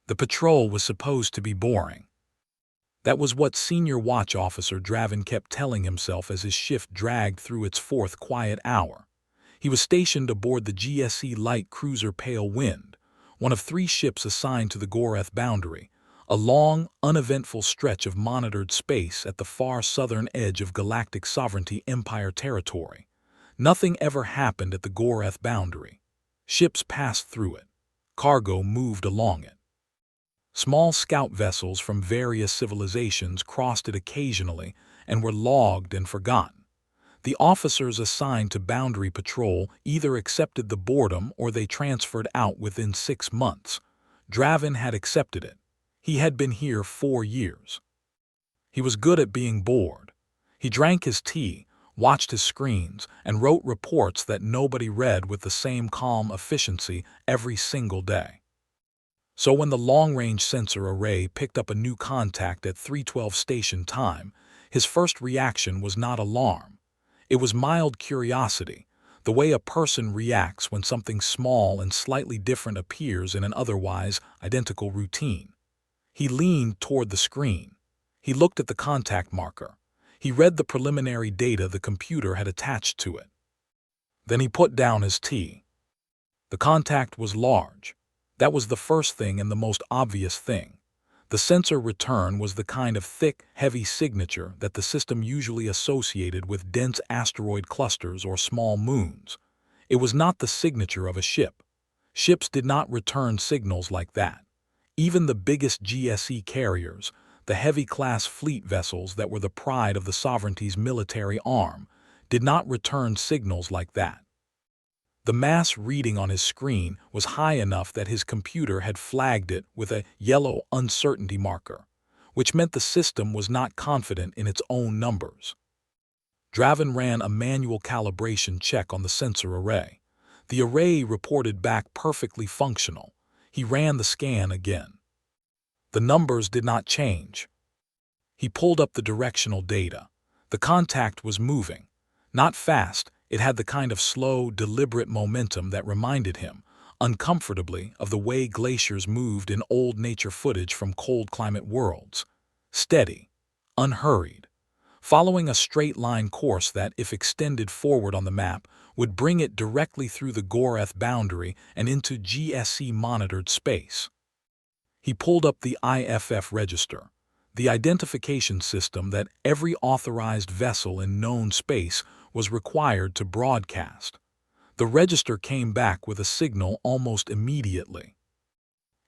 The patrol was supposed to be boring. That was what Senior Watch Officer Draven kept telling himself as his shift dragged through its fourth quiet hour. He was stationed aboard the GSE light cruiser Pale Wind, one of 3 ships assigned to the Goreth boundary, a long, uneventful stretch of monitored space at the far southern edge of Galactic Sovereignty Empire territory. Nothing ever happened at the Goreth boundary. Ships passed through it. Cargo moved along it. Small scout vessels from various civilizations crossed it occasionally and were logged and forgotten. The officers assigned to boundary patrol either accepted the boredom or they transferred out within 6 months. Draven had accepted it. He had been here 4 years. He was good at being bored. He drank his tea, watched his screens, and wrote reports that nobody read with the same calm efficiency every single day. So when the long-range sensor array picked up a new contact at 3:12 station time, his first reaction was not alarm. It was mild curiosity, the way a person reacts when something small and slightly different appears in an otherwise identical routine. He leaned toward the screen. He looked at the contact marker. He read the preliminary data the computer had attached to it. Then he put down his tea. The contact was large. That was the first thing and the most obvious thing. The sensor return was the kind of thick, heavy signature that the system usually associated with dense asteroid clusters or small moons. It was not the signature of a ship. Ships did not return signals like that. Even the biggest GSE carriers, the heavy-class fleet vessels that were the pride of the Sovereignty's military arm, did not return signals like that. The mass reading on his screen was high enough that his computer had flagged it with a yellow uncertainty marker, which meant the system was not confident in its own numbers. Draven ran a manual calibration check on the sensor array. The array reported back perfectly functional. He ran the scan again. The numbers did not change. He pulled up the directional data. The contact was moving. Not fast. It had the kind of slow, deliberate momentum that reminded him, uncomfortably, of the way glaciers moved in old nature footage from cold climate worlds. Steady, unhurried, following a straight-line course that, if extended forward on the map, would bring it directly through the Goreth boundary and into GSE-monitored space. He pulled up the IFF register, the identification system that every authorized vessel in known space was required to broadcast. The register came back with a signal almost immediately.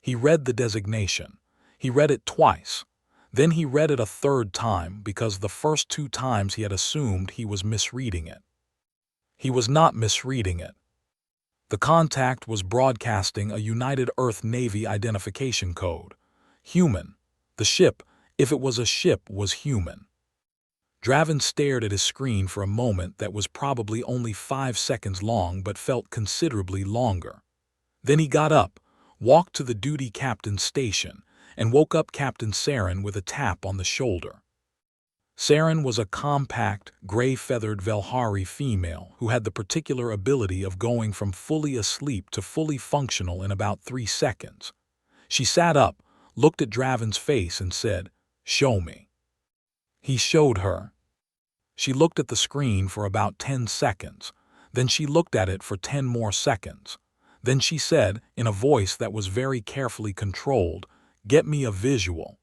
He read the designation. He read it twice. Then he read it a third time because the first 2 times he had assumed he was misreading it. He was not misreading it. The contact was broadcasting a United Earth Navy identification code. Human. The ship, if it was a ship, was human. Draven stared at his screen for a moment that was probably only 5 seconds long but felt considerably longer. Then he got up, walked to the duty captain's station, and woke up Captain Saren with a tap on the shoulder. Saren was a compact, gray-feathered Velhari female who had the particular ability of going from fully asleep to fully functional in about 3 seconds. She sat up, looked at Draven's face and said, "Show me." He showed her. She looked at the screen for about 10 seconds. Then she looked at it for 10 more seconds. Then she said, in a voice that was very carefully controlled, "Get me a visual."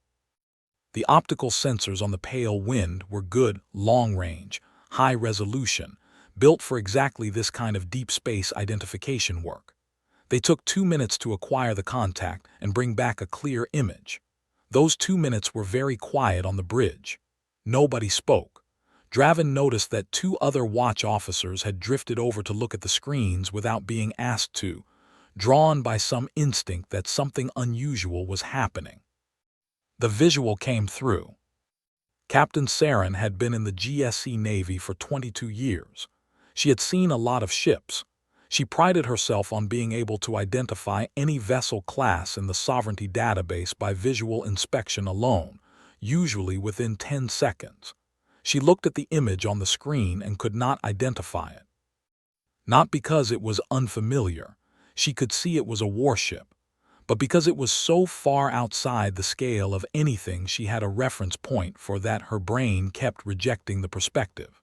The optical sensors on the Pale Wind were good, long-range, high-resolution, built for exactly this kind of deep space identification work. They took 2 minutes to acquire the contact and bring back a clear image. Those 2 minutes were very quiet on the bridge. Nobody spoke. Draven noticed that 2 other watch officers had drifted over to look at the screens without being asked to, drawn by some instinct that something unusual was happening. The visual came through. Captain Saren had been in the GSE Navy for 22 years. She had seen a lot of ships. She prided herself on being able to identify any vessel class in the Sovereignty database by visual inspection alone, usually within 10 seconds. She looked at the image on the screen and could not identify it. Not because it was unfamiliar. She could see it was a warship. But because it was so far outside the scale of anything she had a reference point for that, her brain kept rejecting the perspective.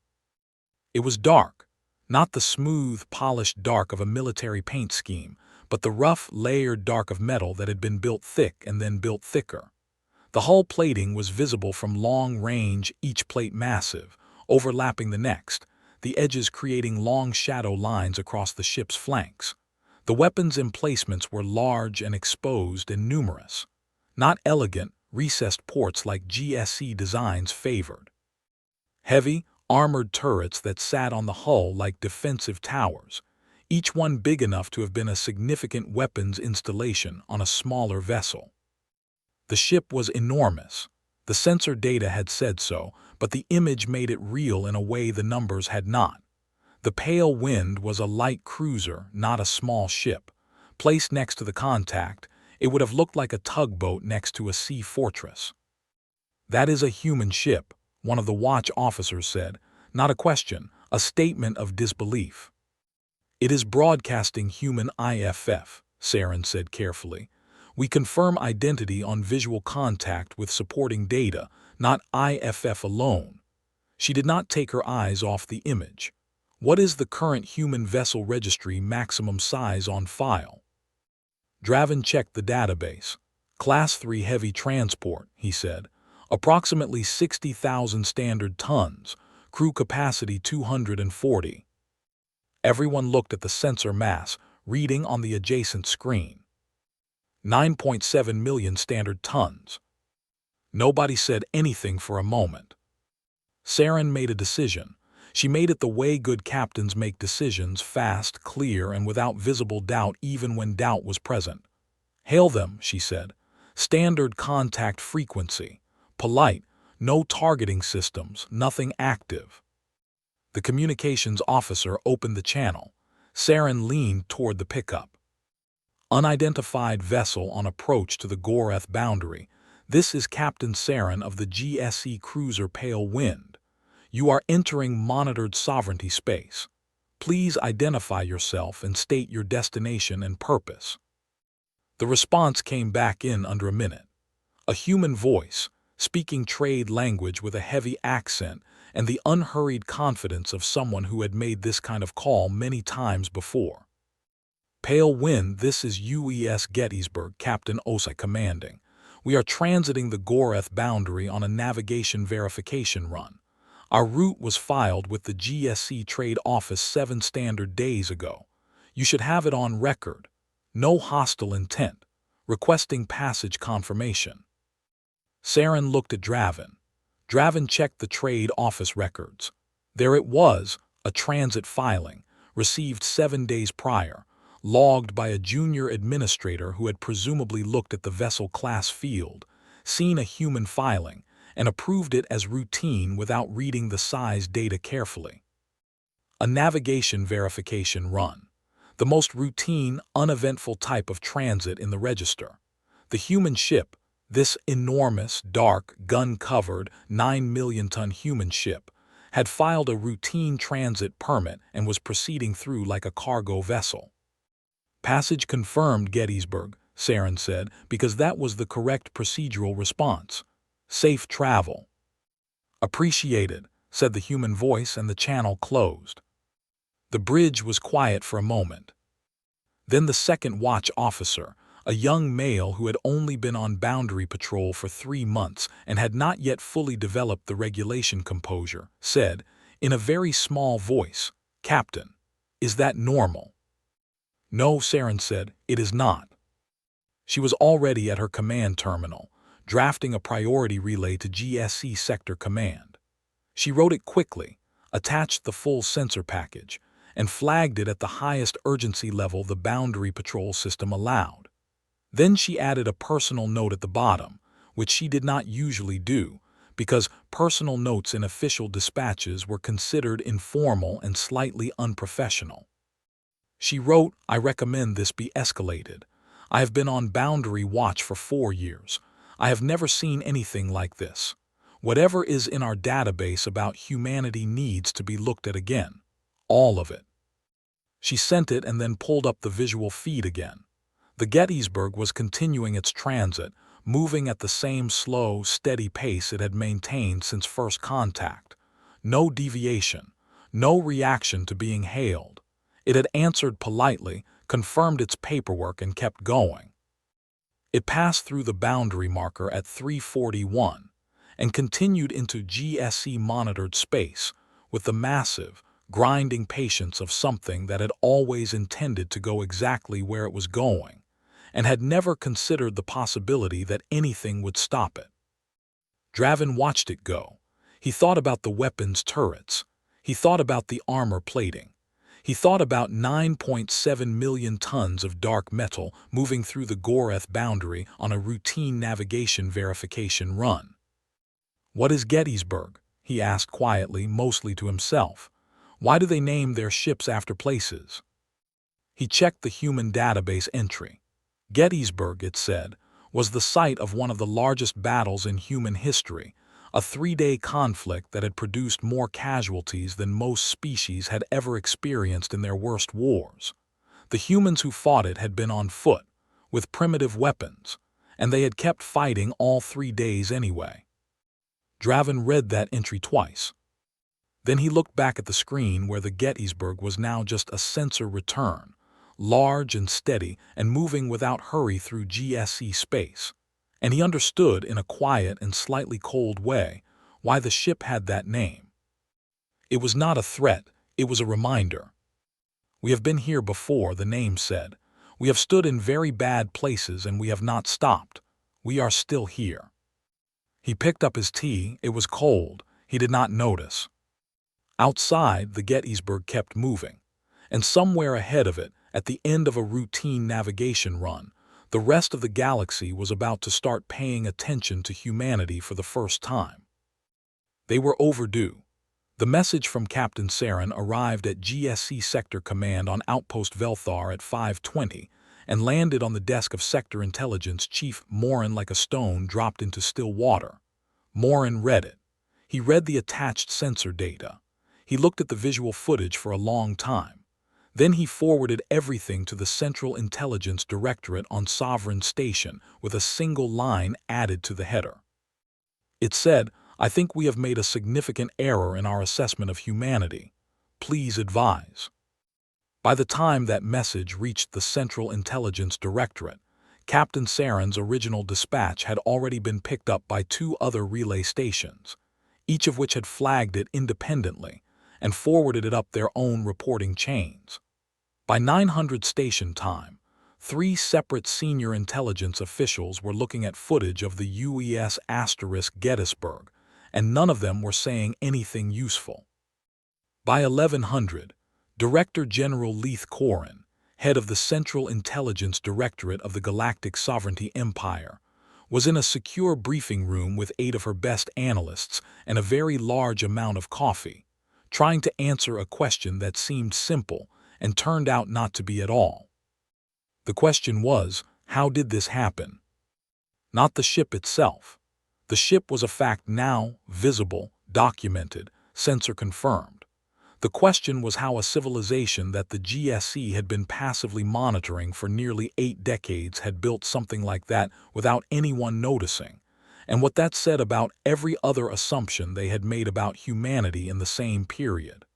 It was dark, not the smooth, polished dark of a military paint scheme, but the rough, layered dark of metal that had been built thick and then built thicker. The hull plating was visible from long range, each plate massive, overlapping the next, the edges creating long shadow lines across the ship's flanks. The weapons emplacements were large and exposed and numerous, not elegant, recessed ports like GSE designs favored. Heavy, armored turrets that sat on the hull like defensive towers, each one big enough to have been a significant weapons installation on a smaller vessel. The ship was enormous. The sensor data had said so, but the image made it real in a way the numbers had not. The Pale Wind was a light cruiser, not a small ship. Placed next to the contact, it would have looked like a tugboat next to a sea fortress. "That is a human ship," one of the watch officers said. Not a question, a statement of disbelief. "It is broadcasting human IFF," Saren said carefully. "We confirm identity on visual contact with supporting data, not IFF alone." She did not take her eyes off the image. "What is the current human vessel registry maximum size on file?" Draven checked the database. "Class 3 heavy transport," he said. "Approximately 60,000 standard tons. Crew capacity 240. Everyone looked at the sensor mass, reading on the adjacent screen. 9.7 million standard tons. Nobody said anything for a moment. Saren made a decision. She made it the way good captains make decisions, fast, clear, and without visible doubt even when doubt was present. "Hail them," she said. "Standard contact frequency. Polite, no targeting systems, nothing active." The communications officer opened the channel. Saren leaned toward the pickup. "Unidentified vessel on approach to the Goreth boundary. This is Captain Saren of the GSE cruiser Pale Wind. You are entering monitored sovereignty space. Please identify yourself and state your destination and purpose." The response came back in under a minute. A human voice, speaking trade language with a heavy accent and the unhurried confidence of someone who had made this kind of call many times before. "Pale Wind, this is UES Gettysburg, Captain Osai commanding. We are transiting the Goreth boundary on a navigation verification run. Our route was filed with the GSC Trade Office 7 standard days ago. You should have it on record. No hostile intent. Requesting passage confirmation." Saren looked at Draven. Draven checked the trade office records. There it was, a transit filing, received 7 days prior, logged by a junior administrator who had presumably looked at the vessel class field, seen a human filing, and approved it as routine without reading the size data carefully. A navigation verification run. The most routine, uneventful type of transit in the register. The human ship, this enormous, dark, gun-covered, 9-million-ton human ship, had filed a routine transit permit and was proceeding through like a cargo vessel. "Passage confirmed, Gettysburg," Saren said, because that was the correct procedural response. "Safe travel." "Appreciated," said the human voice, and the channel closed. The bridge was quiet for a moment. Then the second watch officer, a young male who had only been on boundary patrol for 3 months and had not yet fully developed the regulation composure, said, in a very small voice, "Captain, is that normal?" "No," Saren said, "it is not." She was already at her command terminal, drafting a priority relay to GSC Sector Command. She wrote it quickly, attached the full sensor package, and flagged it at the highest urgency level the boundary patrol system allowed. Then she added a personal note at the bottom, which she did not usually do, because personal notes in official dispatches were considered informal and slightly unprofessional. She wrote, "I recommend this be escalated. I have been on boundary watch for 4 years. I have never seen anything like this. Whatever is in our database about humanity needs to be looked at again. All of it." She sent it and then pulled up the visual feed again. The Gettysburg was continuing its transit, moving at the same slow, steady pace it had maintained since first contact. No deviation, no reaction to being hailed. It had answered politely, confirmed its paperwork, and kept going. It passed through the boundary marker at 3:41 and continued into GSE-monitored space with the massive, grinding patience of something that had always intended to go exactly where it was going and had never considered the possibility that anything would stop it. Draven watched it go. He thought about the weapons turrets. He thought about the armor plating. He thought about 9.7 million tons of dark metal moving through the Goreth boundary on a routine navigation verification run. "What is Gettysburg?" he asked quietly, mostly to himself. "Why do they name their ships after places?" He checked the human database entry. Gettysburg, it said, was the site of one of the largest battles in human history, a 3-day conflict that had produced more casualties than most species had ever experienced in their worst wars. The humans who fought it had been on foot, with primitive weapons, and they had kept fighting all 3 days anyway. Draven read that entry twice. Then he looked back at the screen where the Gettysburg was now just a sensor return, large and steady and moving without hurry through GSE space. And he understood in a quiet and slightly cold way why the ship had that name. It was not a threat, it was a reminder. "We have been here before," the name said. "We have stood in very bad places and we have not stopped. We are still here." He picked up his tea. It was cold. He did not notice. Outside, the Gettysburg kept moving, and somewhere ahead of it, at the end of a routine navigation run, the rest of the galaxy was about to start paying attention to humanity for the first time. They were overdue. The message from Captain Saren arrived at GSC Sector Command on Outpost Velthar at 5:20 and landed on the desk of Sector Intelligence Chief Morin like a stone dropped into still water. Morin read it. He read the attached sensor data. He looked at the visual footage for a long time. Then he forwarded everything to the Central Intelligence Directorate on Sovereign Station with a single line added to the header. It said, "I think we have made a significant error in our assessment of humanity. Please advise." By the time that message reached the Central Intelligence Directorate, Captain Saren's original dispatch had already been picked up by 2 other relay stations, each of which had flagged it independently and forwarded it up their own reporting chains. By 900 station time, 3 separate senior intelligence officials were looking at footage of the UES Gettysburg, and none of them were saying anything useful. By 1100, Director General Leith Corin, head of the Central Intelligence Directorate of the Galactic Sovereignty Empire, was in a secure briefing room with 8 of her best analysts and a very large amount of coffee, trying to answer a question that seemed simple and turned out not to be at all. The question was, how did this happen? Not the ship itself. The ship was a fact now, visible, documented, sensor confirmed. The question was how a civilization that the GSE had been passively monitoring for nearly 8 decades had built something like that without anyone noticing, and what that said about every other assumption they had made about humanity in the same period.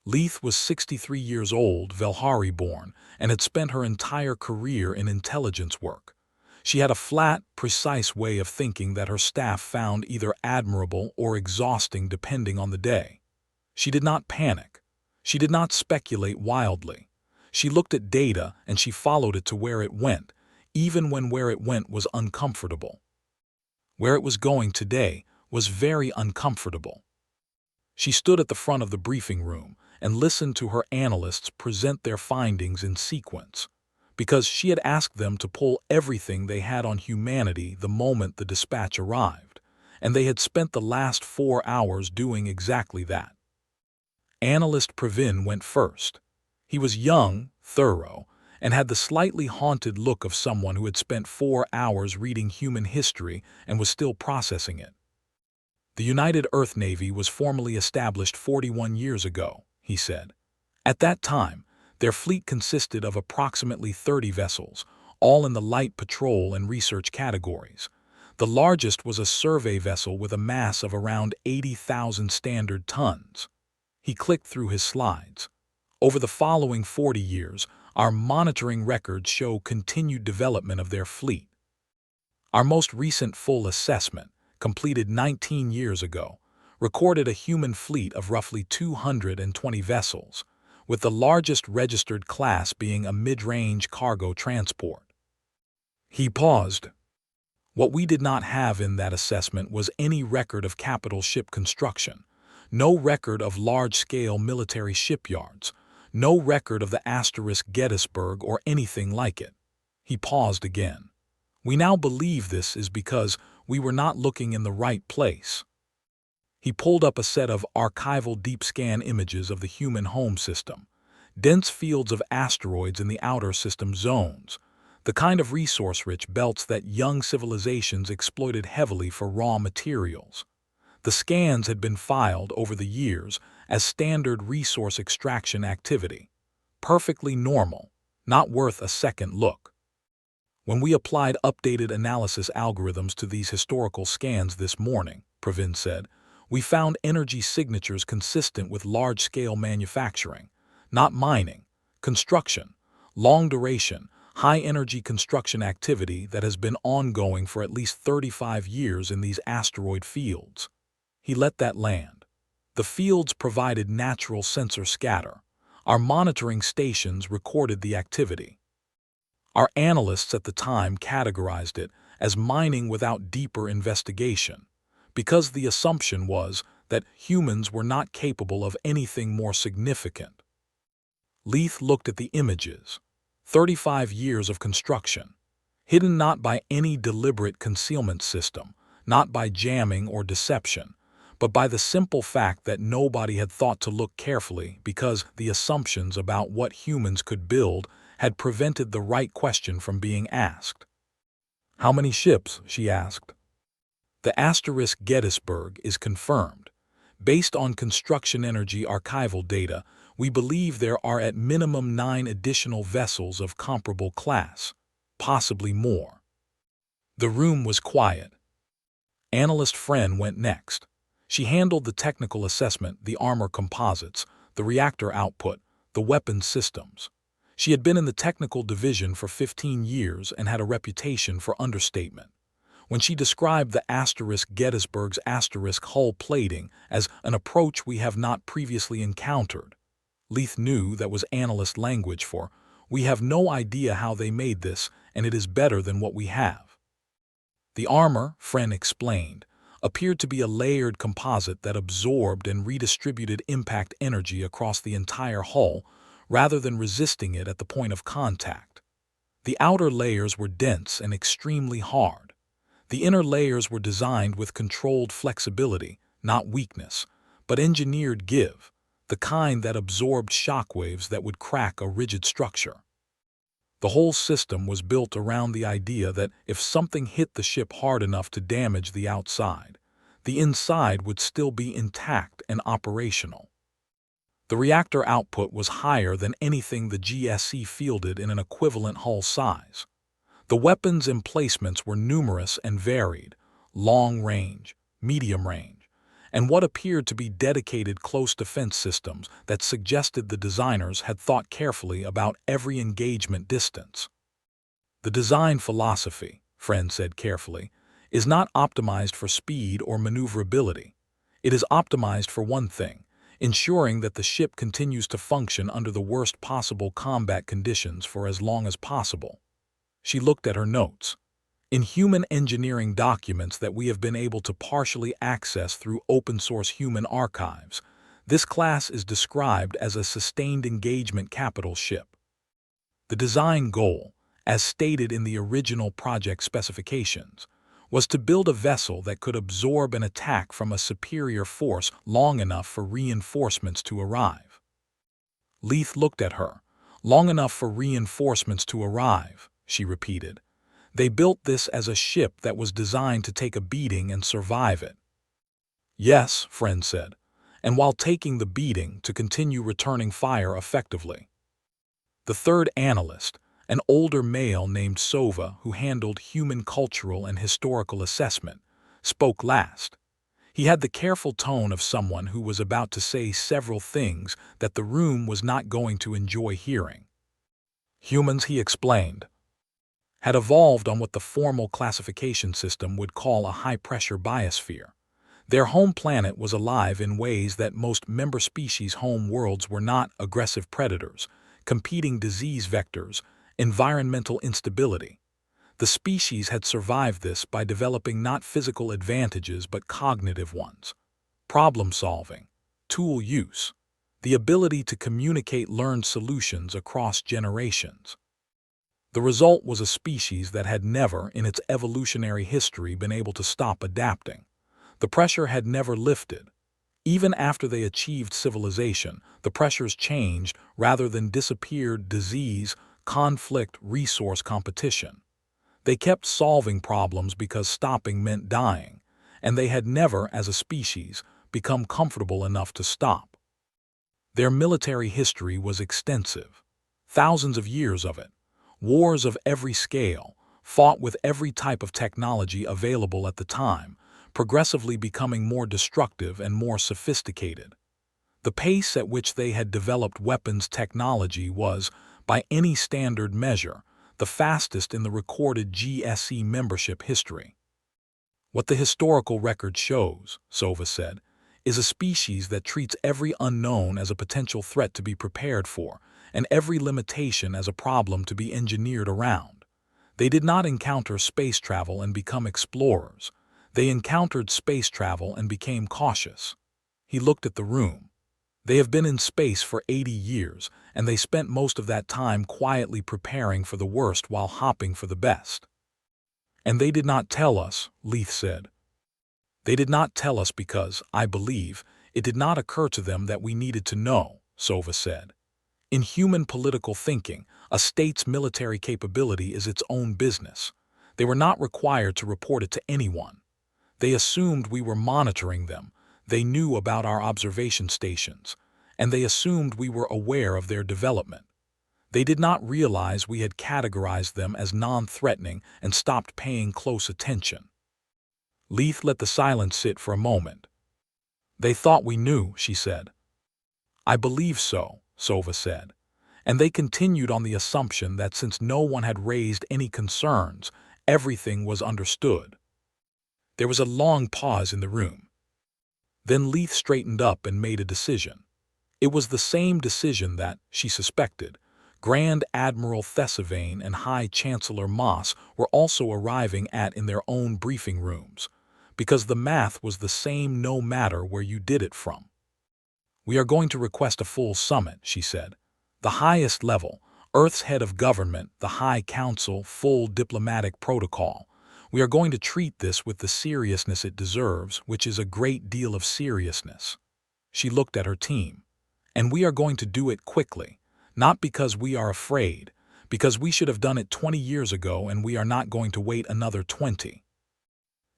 Leith was 63 years old, Velhari-born, and had spent her entire career in intelligence work. She had a flat, precise way of thinking that her staff found either admirable or exhausting depending on the day. She did not panic. She did not speculate wildly. She looked at data and she followed it to where it went, even when where it went was uncomfortable. Where it was going today was very uncomfortable. She stood at the front of the briefing room and listened to her analysts present their findings in sequence, because she had asked them to pull everything they had on humanity the moment the dispatch arrived, and they had spent the last 4 hours doing exactly that. Analyst Pravin went first. He was young, thorough, and had the slightly haunted look of someone who had spent 4 hours reading human history and was still processing it. "The United Earth Navy was formally established 41 years ago," he said. "At that time, their fleet consisted of approximately 30 vessels, all in the light patrol and research categories. The largest was a survey vessel with a mass of around 80,000 standard tons. He clicked through his slides. Over the following 40 years, our monitoring records show continued development of their fleet. Our most recent full assessment, completed 19 years ago, recorded a human fleet of roughly 220 vessels, with the largest registered class being a mid-range cargo transport. He paused. What we did not have in that assessment was any record of capital ship construction, no record of large-scale military shipyards, no record of the Gettysburg or anything like it. He paused again. We now believe this is because we were not looking in the right place. He pulled up a set of archival deep scan images of the human home system, dense fields of asteroids in the outer system zones, the kind of resource-rich belts that young civilizations exploited heavily for raw materials. The scans had been filed over the years as standard resource extraction activity. Perfectly normal, not worth a second look. When we applied updated analysis algorithms to these historical scans this morning, Pravin said, we found energy signatures consistent with large-scale manufacturing, not mining, construction, long-duration, high-energy construction activity that has been ongoing for at least 35 years in these asteroid fields. He let that land. The fields provided natural sensor scatter. Our monitoring stations recorded the activity. Our analysts at the time categorized it as mining without deeper investigation, because the assumption was that humans were not capable of anything more significant. Leith looked at the images. 35 years of construction, hidden not by any deliberate concealment system, not by jamming or deception, but by the simple fact that nobody had thought to look carefully because the assumptions about what humans could build had prevented the right question from being asked. How many ships? She asked. The Gettysburg is confirmed. Based on construction energy archival data, we believe there are at minimum 9 additional vessels of comparable class, possibly more. The room was quiet. Analyst Fren went next. She handled the technical assessment, the armor composites, the reactor output, the weapons systems. She had been in the technical division for 15 years and had a reputation for understatement. When she described the Gettysburg's hull plating as an approach we have not previously encountered, Leith knew that was analyst language for, we have no idea how they made this, and it is better than what we have. The armor, Fren explained, appeared to be a layered composite that absorbed and redistributed impact energy across the entire hull rather than resisting it at the point of contact. The outer layers were dense and extremely hard. The inner layers were designed with controlled flexibility, not weakness, but engineered give, the kind that absorbed shockwaves that would crack a rigid structure. The whole system was built around the idea that if something hit the ship hard enough to damage the outside, the inside would still be intact and operational. The reactor output was higher than anything the GSC fielded in an equivalent hull size. The weapons emplacements were numerous and varied, long range, medium range, and what appeared to be dedicated close defense systems that suggested the designers had thought carefully about every engagement distance. The design philosophy, Fren said carefully, is not optimized for speed or maneuverability. It is optimized for one thing, ensuring that the ship continues to function under the worst possible combat conditions for as long as possible. She looked at her notes. In human engineering documents that we have been able to partially access through open-source human archives, this class is described as a sustained engagement capital ship. The design goal, as stated in the original project specifications, was to build a vessel that could absorb an attack from a superior force long enough for reinforcements to arrive. Leith looked at her. Long enough for reinforcements to arrive, she repeated. They built this as a ship that was designed to take a beating and survive it. Yes, Fren said, and while taking the beating to continue returning fire effectively. The third analyst, An older male named Sova, who handled human cultural and historical assessment, spoke last. He had the careful tone of someone who was about to say several things that the room was not going to enjoy hearing. Humans, he explained, had evolved on what the formal classification system would call a high-pressure biosphere. Their home planet was alive in ways that most member species' home worlds were not: aggressive predators, competing disease vectors, environmental instability. The species had survived this by developing not physical advantages but cognitive ones: problem-solving, tool use, the ability to communicate learned solutions across generations. The result was a species that had never, in its evolutionary history, been able to stop adapting. The pressure had never lifted. Even after they achieved civilization, the pressures changed rather than disappeared: disease, conflict, resource competition. They kept solving problems because stopping meant dying, and they had never, as a species, become comfortable enough to stop. Their military history was extensive. Thousands of years of it. Wars of every scale, fought with every type of technology available at the time, progressively becoming more destructive and more sophisticated. The pace at which they had developed weapons technology was, by any standard measure, the fastest in the recorded GSE membership history. What the historical record shows, Sova said, is a species that treats every unknown as a potential threat to be prepared for, and every limitation as a problem to be engineered around. They did not encounter space travel and become explorers. They encountered space travel and became cautious. He looked at the room. They have been in space for 80 years, and they spent most of that time quietly preparing for the worst while hopping for the best. And they did not tell us, Leith said. They did not tell us because, I believe, it did not occur to them that we needed to know, Sova said. In human political thinking, a state's military capability is its own business. They were not required to report it to anyone. They assumed we were monitoring them. They knew about our observation stations, and they assumed we were aware of their development. They did not realize we had categorized them as non-threatening and stopped paying close attention. Leith let the silence sit for a moment. They thought we knew, she said. I believe so, Sova said. And they continued on the assumption that since no one had raised any concerns, everything was understood. There was a long pause in the room. Then Leith straightened up and made a decision. It was the same decision that, she suspected, Grand Admiral Thesivane and High Chancellor Moss were also arriving at in their own briefing rooms, because the math was the same no matter where you did it from. We are going to request a full summit, she said. The highest level, Earth's head of government, the High Council, full diplomatic protocol. We are going to treat this with the seriousness it deserves, which is a great deal of seriousness. She looked at her team. And we are going to do it quickly, not because we are afraid, because we should have done it 20 years ago and we are not going to wait another 20.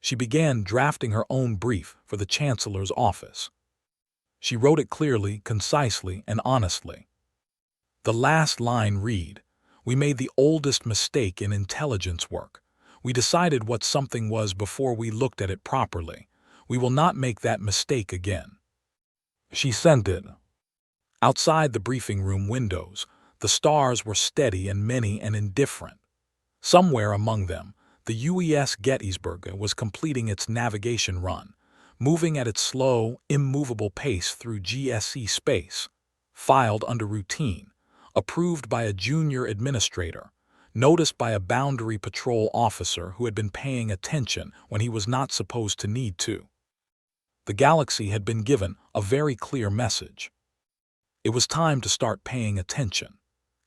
She began drafting her own brief for the Chancellor's office. She wrote it clearly, concisely, and honestly. The last line read, "We made the oldest mistake in intelligence work. We decided what something was before we looked at it properly. We will not make that mistake again." She sent it. Outside the briefing room windows, the stars were steady and many and indifferent. Somewhere among them, the UES Gettysburg was completing its navigation run, moving at its slow, immovable pace through GSE space, filed under routine, approved by a junior administrator, noticed by a boundary patrol officer who had been paying attention when he was not supposed to need to. The galaxy had been given a very clear message. It was time to start paying attention.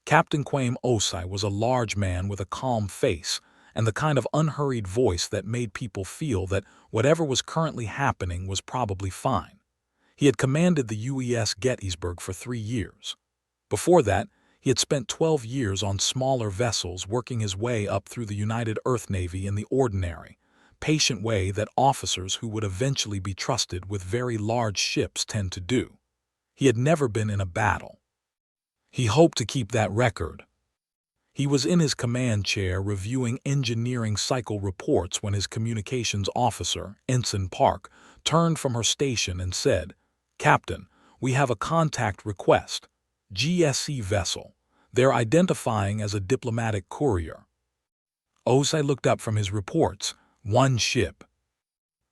Captain Quame Osai was a large man with a calm face and the kind of unhurried voice that made people feel that whatever was currently happening was probably fine. He had commanded the UES Gettysburg for 3 years. Before that, he had spent 12 years on smaller vessels working his way up through the United Earth Navy in the ordinary, patient way that officers who would eventually be trusted with very large ships tend to do. He had never been in a battle. He hoped to keep that record. He was in his command chair reviewing engineering cycle reports when his communications officer, Ensign Park, turned from her station and said, "Captain, we have a contact request. GSC vessel. They're identifying as a diplomatic courier." Osai looked up from his reports. "One ship."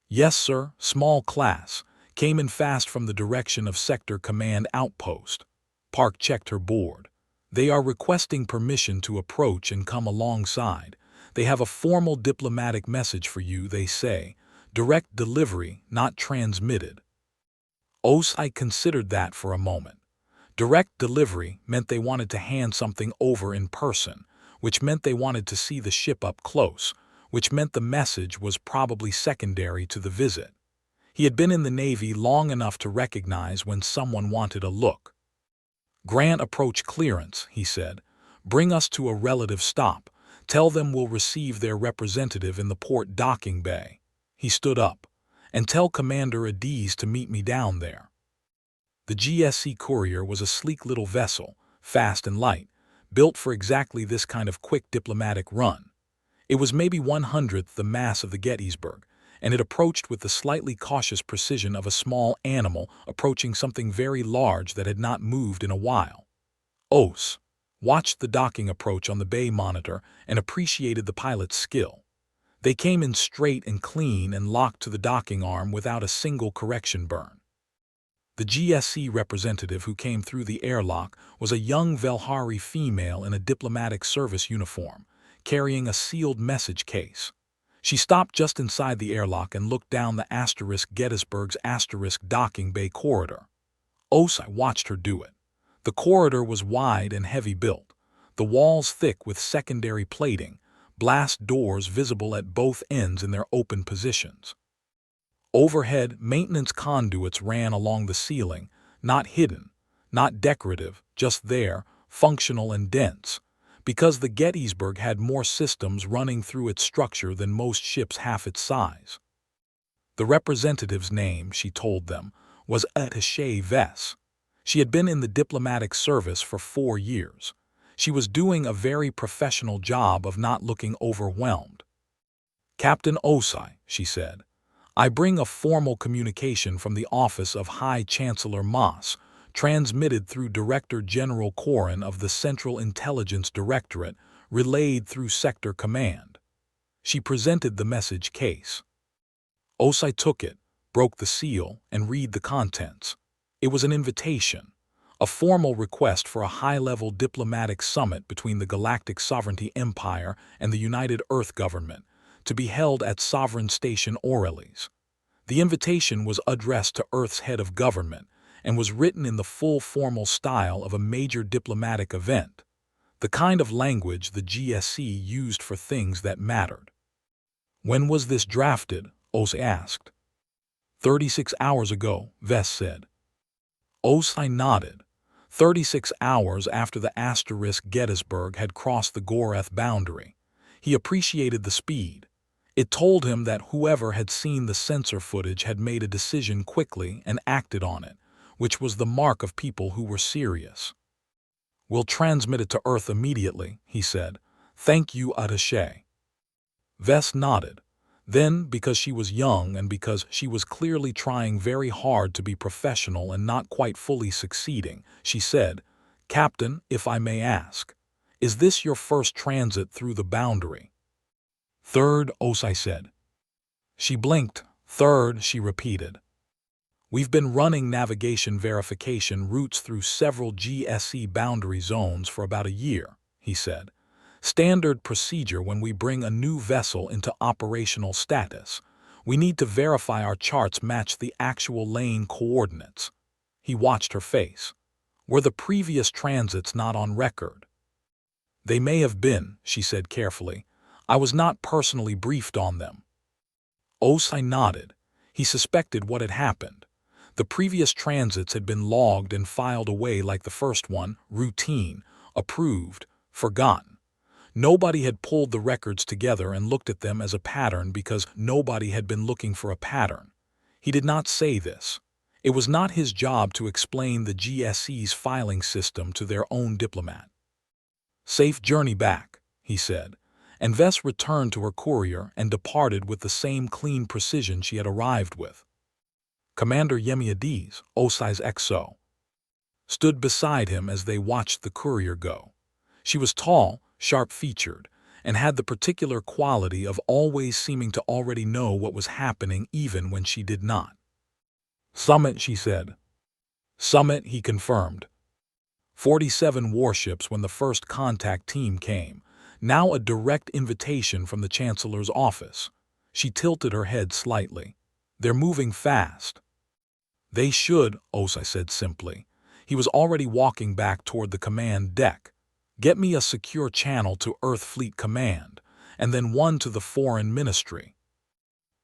"Yes, sir, small class. Came in fast from the direction of Sector Command Outpost." Park checked her board. "They are requesting permission to approach and come alongside. They have a formal diplomatic message for you, they say. Direct delivery, not transmitted." Osai considered that for a moment. Direct delivery meant they wanted to hand something over in person, which meant they wanted to see the ship up close, which meant the message was probably secondary to the visit. He had been in the Navy long enough to recognize when someone wanted a look. "Grant approach clearance," he said. "Bring us to a relative stop. Tell them we'll receive their representative in the port docking bay." He stood up. "And tell Commander Adiz to meet me down there." The GSC Courier was a sleek little vessel, fast and light, built for exactly this kind of quick diplomatic run. It was maybe 1/100th the mass of the Gettysburg, and it approached with the slightly cautious precision of a small animal approaching something very large that had not moved in a while. Os watched the docking approach on the bay monitor and appreciated the pilot's skill. They came in straight and clean and locked to the docking arm without a single correction burn. The GSC representative who came through the airlock was a young Velhari female in a diplomatic service uniform, carrying a sealed message case. She stopped just inside the airlock and looked down the Gettysburg's docking bay corridor. Osai watched her do it. The corridor was wide and heavy built, the walls thick with secondary plating, blast doors visible at both ends in their open positions. Overhead, maintenance conduits ran along the ceiling, not hidden, not decorative, just there, functional and dense, because the Gettysburg had more systems running through its structure than most ships half its size. The representative's name, she told them, was Attaché Vess. She had been in the diplomatic service for 4 years. She was doing a very professional job of not looking overwhelmed. "Captain Osai," she said, "I bring a formal communication from the office of High Chancellor Moss, transmitted through Director General Corin of the Central Intelligence Directorate, relayed through Sector Command." She presented the message case. Osai took it, broke the seal, and read the contents. It was an invitation, a formal request for a high-level diplomatic summit between the Galactic Sovereignty Empire and the United Earth Government, to be held at Sovereign Station Aurelis. The invitation was addressed to Earth's head of government and was written in the full formal style of a major diplomatic event, the kind of language the GSC used for things that mattered. "When was this drafted?" Osai asked. 36 hours ago, Vess said. Osai nodded. 36 hours after the Gettysburg had crossed the Gorath boundary. He appreciated the speed. It told him that whoever had seen the sensor footage had made a decision quickly and acted on it, which was the mark of people who were serious. "We'll transmit it to Earth immediately," he said. "Thank you, Attaché." Vess nodded. Then, because she was young and because she was clearly trying very hard to be professional and not quite fully succeeding, she said, "Captain, if I may ask, is this your first transit through the boundary?" "Third," Osai said. She blinked. "Third," she repeated. "We've been running navigation verification routes through several GSE boundary zones for about a year," he said. "Standard procedure when we bring a new vessel into operational status. We need to verify our charts match the actual lane coordinates." He watched her face. "Were the previous transits not on record?" "They may have been," she said carefully. "I was not personally briefed on them." Osai nodded. He suspected what had happened. The previous transits had been logged and filed away like the first one, routine, approved, forgotten. Nobody had pulled the records together and looked at them as a pattern because nobody had been looking for a pattern. He did not say this. It was not his job to explain the GSE's filing system to their own diplomat. "Safe journey back," he said, and Vess returned to her courier and departed with the same clean precision she had arrived with. Commander Yemiades, Osai's XO, stood beside him as they watched the courier go. She was tall, sharp-featured, and had the particular quality of always seeming to already know what was happening even when she did not. "Summit," she said. "Summit," he confirmed. 47 warships when the first contact team came, now a direct invitation from the Chancellor's office. She tilted her head slightly. "They're moving fast." "They should," Osai said simply. He was already walking back toward the command deck. "Get me a secure channel to Earth Fleet Command, and then one to the Foreign Ministry."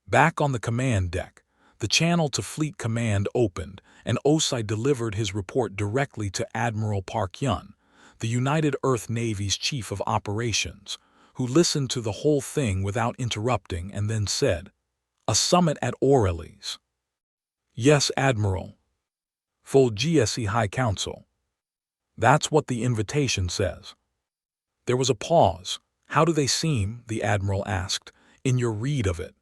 Back on the command deck, the channel to Fleet Command opened, and Osai delivered his report directly to Admiral Park Yun, the United Earth Navy's Chief of Operations, who listened to the whole thing without interrupting and then said, "A summit at Aurelis." "Yes, Admiral." "Full GSE High Council." "That's what the invitation says." There was a pause. "How do they seem," the Admiral asked, "in your read of it?"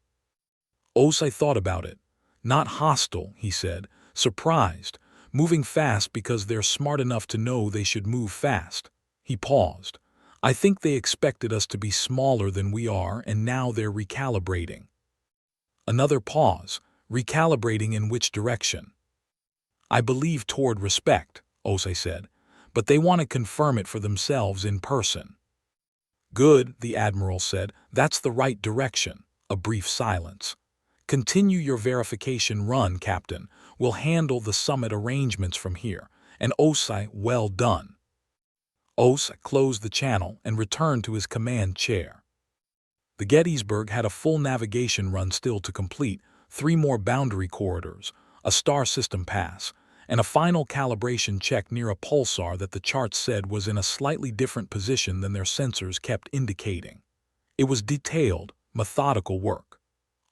Osai thought about it. "Not hostile," he said, "surprised, moving fast because they're smart enough to know they should move fast." He paused. "I think they expected us to be smaller than we are and now they're recalibrating." Another pause. "Recalibrating in which direction?" "I believe toward respect," Osai said, "but they want to confirm it for themselves in person." "Good," the Admiral said. "That's the right direction." A brief silence. "Continue your verification run, Captain. We'll handle the summit arrangements from here." And Osai, "Well done." Osai closed the channel and returned to his command chair. The Gettysburg had a full navigation run still to complete, 3 more boundary corridors, a star system pass, and a final calibration check near a pulsar that the charts said was in a slightly different position than their sensors kept indicating. It was detailed, methodical work.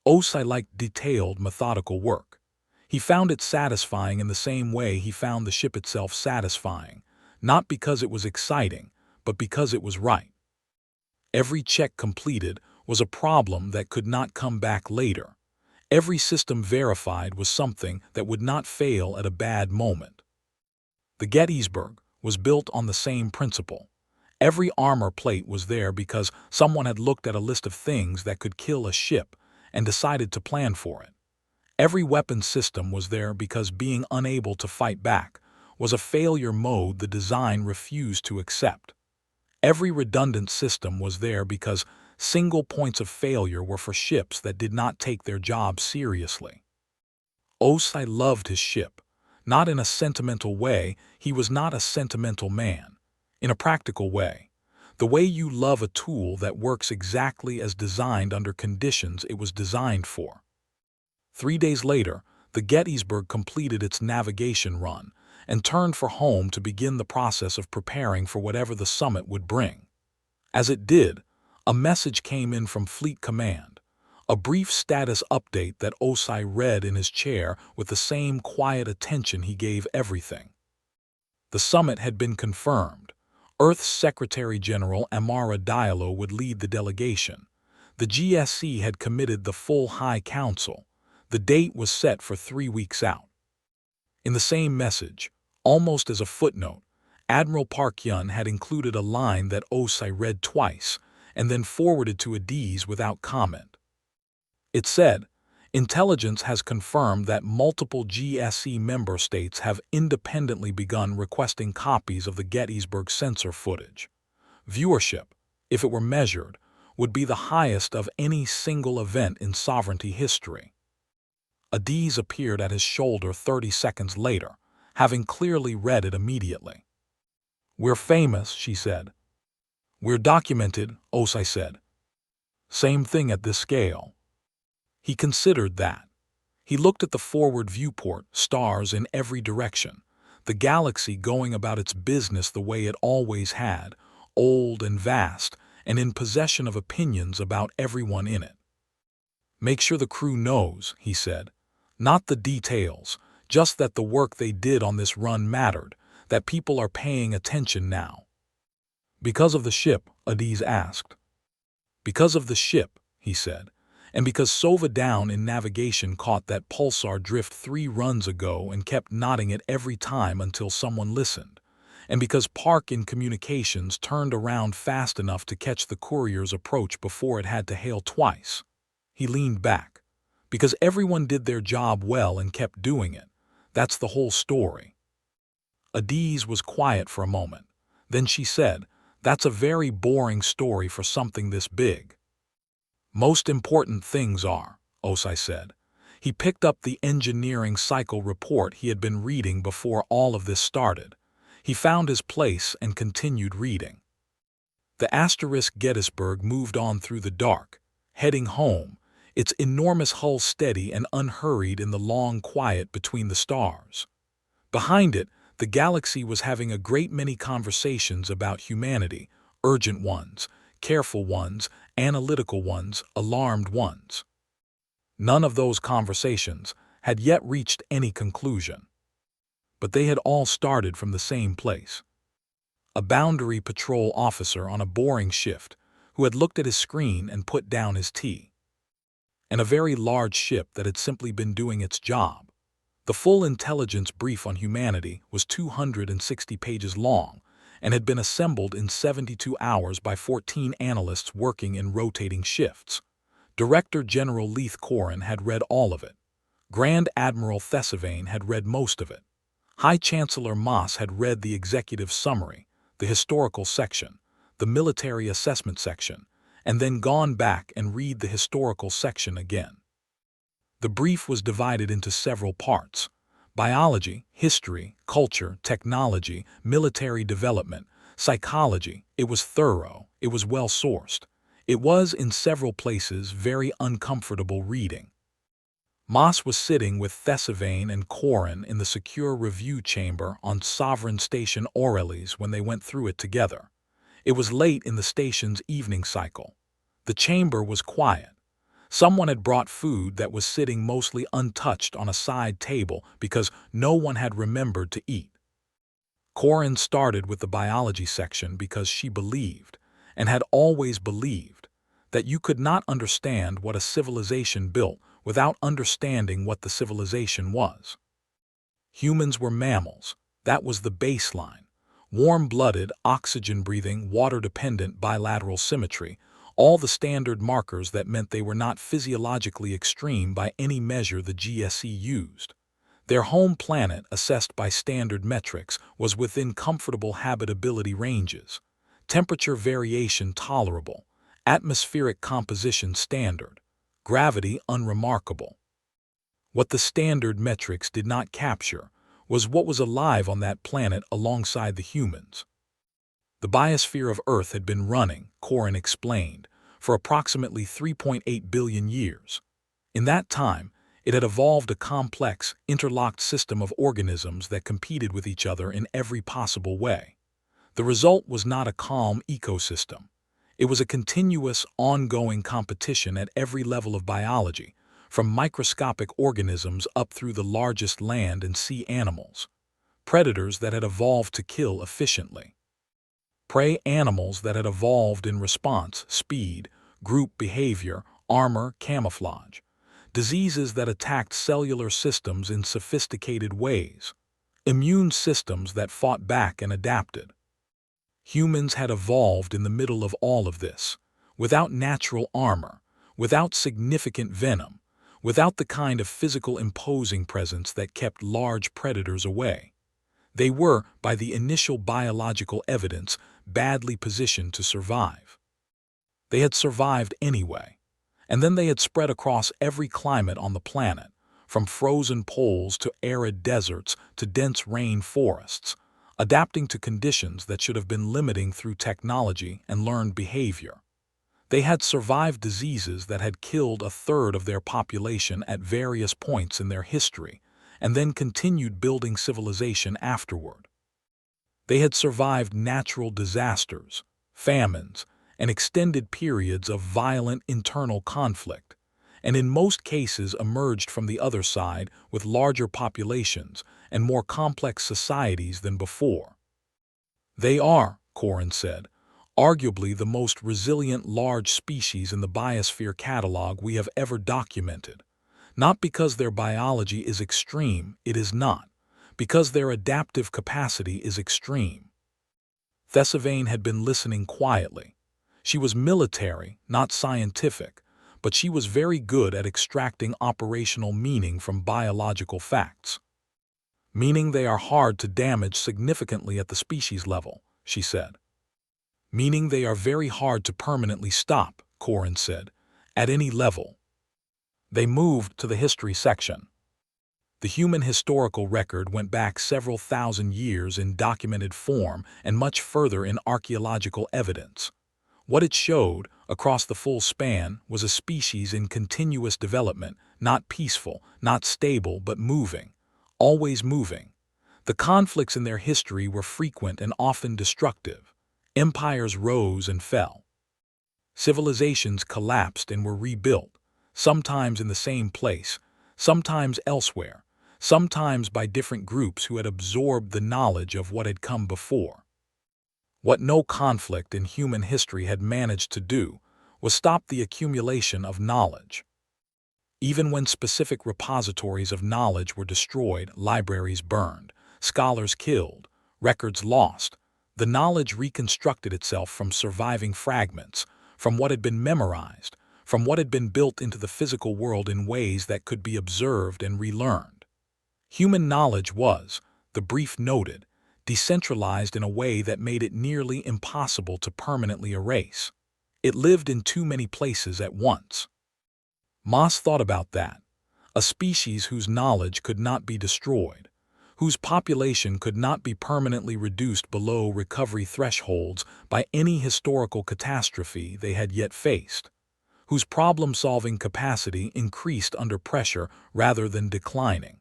Osai liked detailed, methodical work. He found it satisfying in the same way he found the ship itself satisfying, not because it was exciting, but because it was right. Every check completed was a problem that could not come back later. Every system verified was something that would not fail at a bad moment. The Gettysburg was built on the same principle. Every armor plate was there because someone had looked at a list of things that could kill a ship and decided to plan for it. Every weapon system was there because being unable to fight back was a failure mode the design refused to accept. Every redundant system was there because single points of failure were for ships that did not take their job seriously. Osai loved his ship. Not in a sentimental way, he was not a sentimental man. In a practical way. The way you love a tool that works exactly as designed under conditions it was designed for. 3 days later, the Gettysburg completed its navigation run and turned for home to begin the process of preparing for whatever the summit would bring. As it did, a message came in from Fleet Command, a brief status update that Osai read in his chair with the same quiet attention he gave everything. The summit had been confirmed. Earth's Secretary-General Amara Diallo would lead the delegation. The GSE had committed the full High Council. The date was set for 3 weeks out. In the same message, almost as a footnote, Admiral Park Yun had included a line that Osai read twice and then forwarded to Adiz without comment. It said, "Intelligence has confirmed that multiple GSE member states have independently begun requesting copies of the Gettysburg sensor footage. Viewership, if it were measured, would be the highest of any single event in sovereignty history." Adiz appeared at his shoulder 30 seconds later, having clearly read it immediately. "We're famous," she said. "We're documented," Osai said. "Same thing at this scale." He considered that. He looked at the forward viewport, stars in every direction, the galaxy going about its business the way it always had, old and vast, and in possession of opinions about everyone in it. "Make sure the crew knows," he said. "Not the details, just that the work they did on this run mattered, that people are paying attention now." Because of the ship, Adiz asked. Because of the ship, he said, and because Sova down in navigation caught that pulsar drift 3 runs ago and kept nodding it every time until someone listened, and because Park in communications turned around fast enough to catch the courier's approach before it had to hail twice. He leaned back. Because everyone did their job well and kept doing it. That's the whole story. Adiz was quiet for a moment. Then she said, "That's a very boring story for something this big." "Most important things are," Osai said. He picked up the engineering cycle report he had been reading before all of this started. He found his place and continued reading. The asterisk Gettysburg moved on through the dark, heading home, its enormous hull steady and unhurried in the long quiet between the stars. Behind it, the galaxy was having a great many conversations about humanity, urgent ones, careful ones, analytical ones, alarmed ones. None of those conversations had yet reached any conclusion. But they had all started from the same place. A boundary patrol officer on a boring shift who had looked at his screen and put down his tea. And a very large ship that had simply been doing its job. The full intelligence brief on humanity was 260 pages long and had been assembled in 72 hours by 14 analysts working in rotating shifts. Director General Leith Corin had read all of it. Grand Admiral Thesivane had read most of it. High Chancellor Moss had read the executive summary, the historical section, the military assessment section, and then gone back and read the historical section again. The brief was divided into several parts: biology, history, culture, technology, military development, psychology. It was thorough, it was well-sourced. It was, in several places, very uncomfortable reading. Moss was sitting with Thesivane and Corin in the secure review chamber on Sovereign Station Aurelis when they went through it together. It was late in the station's evening cycle. The chamber was quiet. Someone had brought food that was sitting mostly untouched on a side table because no one had remembered to eat. Corin started with the biology section because she believed, and had always believed, that you could not understand what a civilization built without understanding what the civilization was. Humans were mammals. That was the baseline. Warm-blooded, oxygen-breathing, water-dependent bilateral symmetry, all the standard markers that meant they were not physiologically extreme by any measure the GSE used. Their home planet, assessed by standard metrics, was within comfortable habitability ranges, temperature variation tolerable, atmospheric composition standard, gravity unremarkable. What the standard metrics did not capture was what was alive on that planet alongside the humans. The biosphere of Earth had been running, Corin explained, for approximately 3.8 billion years. In that time, it had evolved a complex, interlocked system of organisms that competed with each other in every possible way. The result was not a calm ecosystem. It was a continuous, ongoing competition at every level of biology, from microscopic organisms up through the largest land and sea animals. Predators that had evolved to kill efficiently. Prey animals that had evolved in response, speed, group behavior, armor, camouflage. Diseases that attacked cellular systems in sophisticated ways. Immune systems that fought back and adapted. Humans had evolved in the middle of all of this, without natural armor, without significant venom, without the kind of physical imposing presence that kept large predators away. They were, by the initial biological evidence, badly positioned to survive. They had survived anyway, and then they had spread across every climate on the planet, from frozen poles to arid deserts to dense rain forests, adapting to conditions that should have been limiting through technology and learned behavior. They had survived diseases that had killed a third of their population at various points in their history, and then continued building civilization afterward. They had survived natural disasters, famines, and extended periods of violent internal conflict, and in most cases emerged from the other side with larger populations and more complex societies than before. They are, Corin said, arguably the most resilient large species in the biosphere catalog we have ever documented. Not because their biology is extreme, it is not. Because their adaptive capacity is extreme. Thesivane had been listening quietly. She was military, not scientific, but she was very good at extracting operational meaning from biological facts. Meaning they are hard to damage significantly at the species level, she said. Meaning they are very hard to permanently stop, Corin said, at any level. They moved to the history section. The human historical record went back several thousand years in documented form and much further in archaeological evidence. What it showed, across the full span, was a species in continuous development, not peaceful, not stable, but moving. Always moving. The conflicts in their history were frequent and often destructive. Empires rose and fell. Civilizations collapsed and were rebuilt, sometimes in the same place, sometimes elsewhere, sometimes by different groups who had absorbed the knowledge of what had come before. What no conflict in human history had managed to do was stop the accumulation of knowledge. Even when specific repositories of knowledge were destroyed, libraries burned, scholars killed, records lost, the knowledge reconstructed itself from surviving fragments, from what had been memorized, from what had been built into the physical world in ways that could be observed and relearned. Human knowledge was, the brief noted, decentralized in a way that made it nearly impossible to permanently erase. It lived in too many places at once. Moss thought about that. A species whose knowledge could not be destroyed, whose population could not be permanently reduced below recovery thresholds by any historical catastrophe they had yet faced, whose problem-solving capacity increased under pressure rather than declining.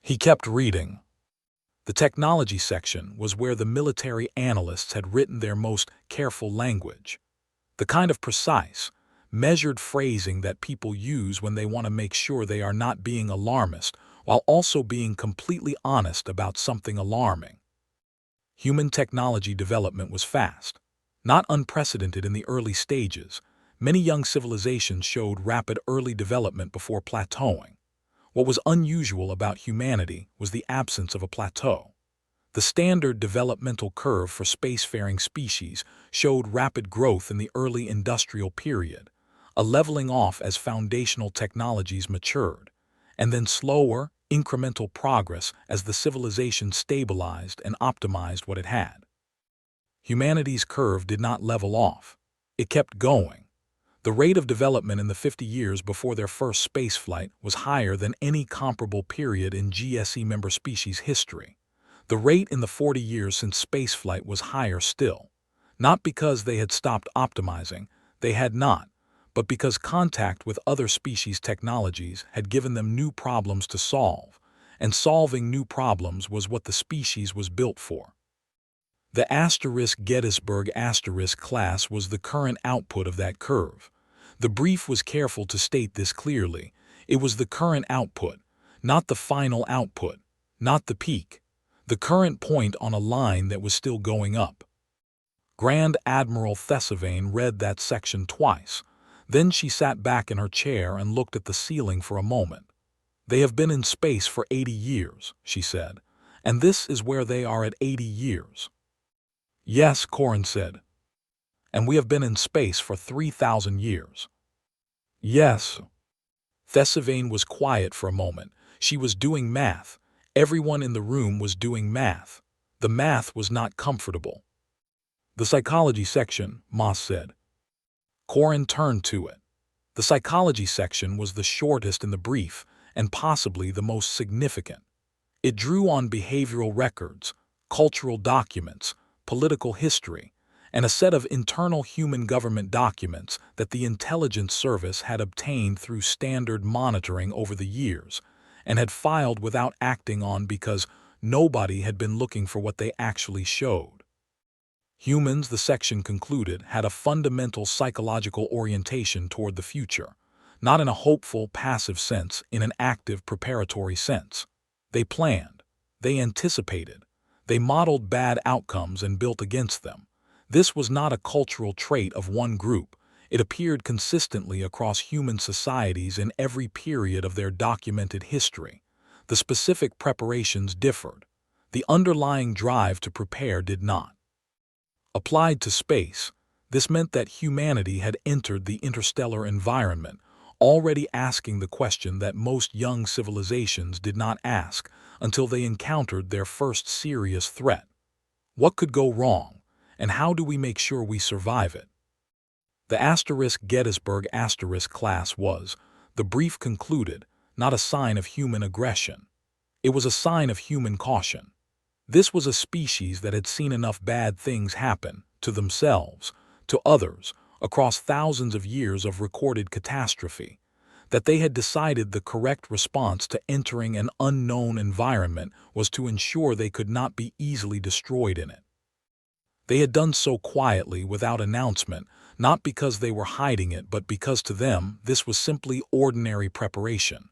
He kept reading. The technology section was where the military analysts had written their most careful language. The kind of precise, measured phrasing that people use when they want to make sure they are not being alarmist while also being completely honest about something alarming. Human technology development was fast, not unprecedented in the early stages. Many young civilizations showed rapid early development before plateauing. What was unusual about humanity was the absence of a plateau. The standard developmental curve for spacefaring species showed rapid growth in the early industrial period, a leveling off as foundational technologies matured, and then slower, incremental progress as the civilization stabilized and optimized what it had. Humanity's curve did not level off. It kept going. The rate of development in the 50 years before their first spaceflight was higher than any comparable period in GSE member species history. The rate in the 40 years since spaceflight was higher still. Not because they had stopped optimizing, they had not, but because contact with other species' technologies had given them new problems to solve, and solving new problems was what the species was built for. The Gettysburg class was the current output of that curve. The brief was careful to state this clearly. It was the current output, not the final output, not the peak, the current point on a line that was still going up. Grand Admiral Thesivane read that section twice. Then she sat back in her chair and looked at the ceiling for a moment. They have been in space for 80 years, she said, and this is where they are at 80 years. Yes, Corin said. And we have been in space for 3,000 years. Yes. Thesivane was quiet for a moment. She was doing math. Everyone in the room was doing math. The math was not comfortable. The psychology section, Moss said. Corin turned to it. The psychology section was the shortest in the brief and possibly the most significant. It drew on behavioral records, cultural documents, political history, and a set of internal human government documents that the intelligence service had obtained through standard monitoring over the years and had filed without acting on because nobody had been looking for what they actually showed. Humans, the section concluded, had a fundamental psychological orientation toward the future, not in a hopeful, passive sense, in an active, preparatory sense. They planned. They anticipated. They modeled bad outcomes and built against them. This was not a cultural trait of one group. It appeared consistently across human societies in every period of their documented history. The specific preparations differed. The underlying drive to prepare did not. Applied to space, this meant that humanity had entered the interstellar environment, already asking the question that most young civilizations did not ask until they encountered their first serious threat. What could go wrong, and how do we make sure we survive it? The Gettysburg class was, the brief concluded, not a sign of human aggression. It was a sign of human caution. This was a species that had seen enough bad things happen, to themselves, to others, across thousands of years of recorded catastrophe, that they had decided the correct response to entering an unknown environment was to ensure they could not be easily destroyed in it. They had done so quietly, without announcement, not because they were hiding it, but because to them this was simply ordinary preparation.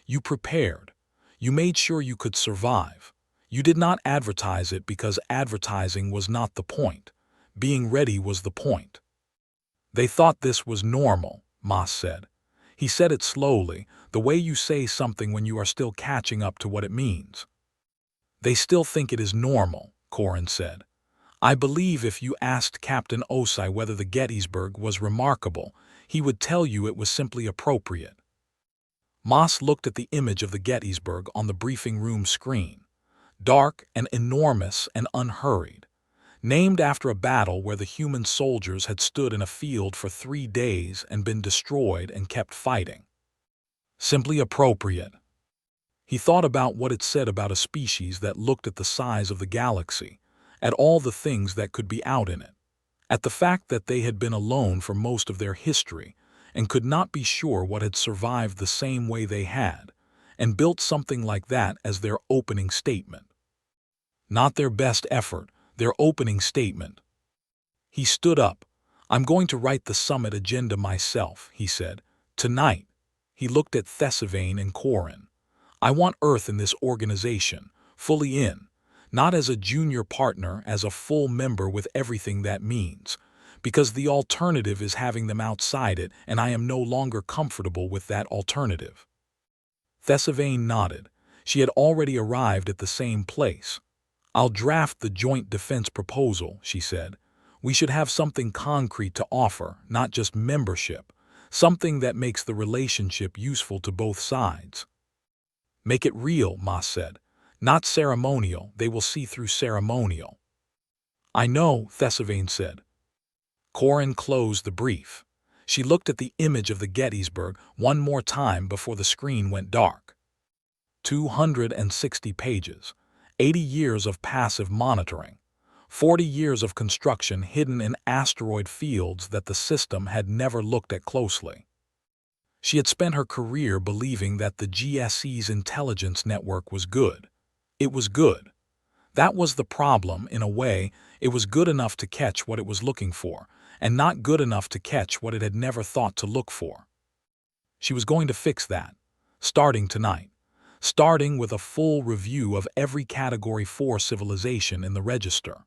You prepared. You made sure you could survive. You did not advertise it because advertising was not the point. Being ready was the point. They thought this was normal, Moss said. He said it slowly, the way you say something when you are still catching up to what it means. They still think it is normal, Corin said. I believe if you asked Captain Osai whether the Gettysburg was remarkable, he would tell you it was simply appropriate. Moss looked at the image of the Gettysburg on the briefing room screen. Dark and enormous and unhurried. Named after a battle where the human soldiers had stood in a field for 3 days and been destroyed and kept fighting. Simply appropriate. He thought about what it said about a species that looked at the size of the galaxy, at all the things that could be out in it, at the fact that they had been alone for most of their history and could not be sure what had survived the same way they had, and built something like that as their opening statement. Not their best effort, their opening statement. He stood up. I'm going to write the summit agenda myself, he said. Tonight. He looked at Thesivane and Corin. I want Earth in this organization, fully in, not as a junior partner, as a full member with everything that means, because the alternative is having them outside it, and I am no longer comfortable with that alternative. Thesivane nodded. She had already arrived at the same place. I'll draft the joint defense proposal, she said. We should have something concrete to offer, not just membership, something that makes the relationship useful to both sides. Make it real, Moss said. Not ceremonial, they will see through ceremonial. I know, Thesivane said. Corin closed the brief. She looked at the image of the Gettysburg one more time before the screen went dark. 260 pages. 80 years of passive monitoring, 40 years of construction hidden in asteroid fields that the system had never looked at closely. She had spent her career believing that the GSE's intelligence network was good. It was good. That was the problem, in a way. It was good enough to catch what it was looking for, and not good enough to catch what it had never thought to look for. She was going to fix that, starting tonight. Starting with a full review of every Category 4 civilization in the register.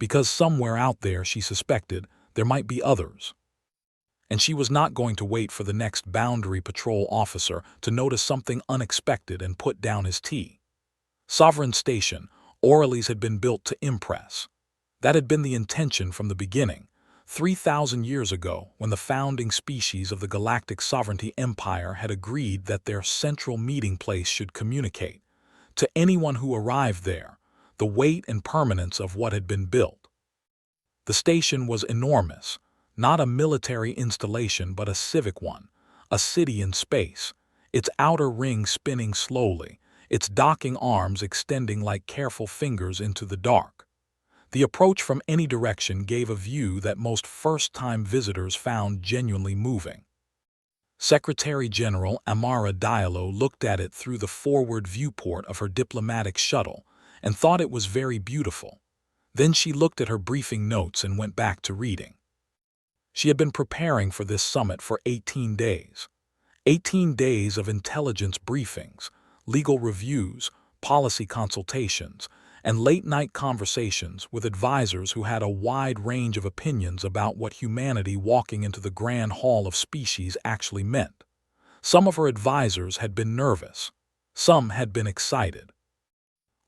Because somewhere out there, she suspected, there might be others. And she was not going to wait for the next boundary patrol officer to notice something unexpected and put down his tea. Sovereign Station, Orales had been built to impress. That had been the intention from the beginning, 3,000 years ago, when the founding species of the Galactic Sovereignty Empire had agreed that their central meeting place should communicate, to anyone who arrived there, the weight and permanence of what had been built. The station was enormous, not a military installation but a civic one, a city in space, its outer ring spinning slowly, its docking arms extending like careful fingers into the dark. The approach from any direction gave a view that most first-time visitors found genuinely moving. Secretary General Amara Diallo looked at it through the forward viewport of her diplomatic shuttle and thought it was very beautiful. Then she looked at her briefing notes and went back to reading. She had been preparing for this summit for 18 days. 18 days of intelligence briefings, legal reviews, policy consultations, and late-night conversations with advisors who had a wide range of opinions about what humanity walking into the Grand Hall of Species actually meant. Some of her advisors had been nervous. Some had been excited.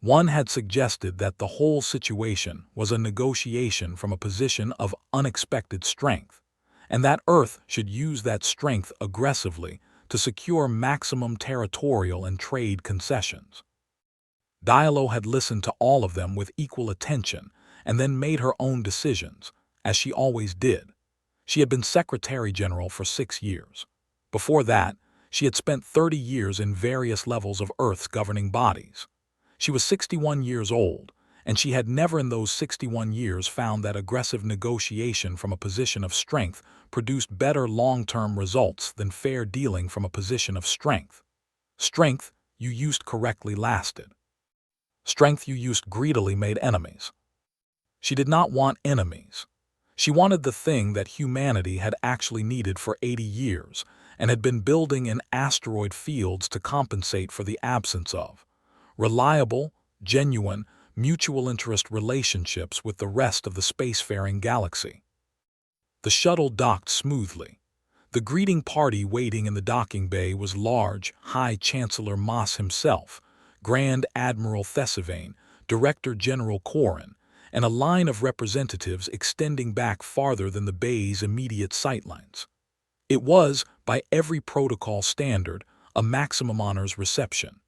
One had suggested that the whole situation was a negotiation from a position of unexpected strength, and that Earth should use that strength aggressively to secure maximum territorial and trade concessions. Diallo had listened to all of them with equal attention and then made her own decisions, as she always did. She had been Secretary General for 6 years. Before that, she had spent 30 years in various levels of Earth's governing bodies. She was 61 years old, and she had never in those 61 years found that aggressive negotiation from a position of strength produced better long-term results than fair dealing from a position of strength. Strength you used correctly lasted. Strength you used greedily made enemies. She did not want enemies. She wanted the thing that humanity had actually needed for 80 years and had been building in asteroid fields to compensate for the absence of reliable, genuine, mutual interest relationships with the rest of the spacefaring galaxy. The shuttle docked smoothly. The greeting party waiting in the docking bay was large, High Chancellor Moss himself, Grand Admiral Thesivane, Director General Corrin, and a line of representatives extending back farther than the bay's immediate sightlines. It was, by every protocol standard, a maximum honors reception.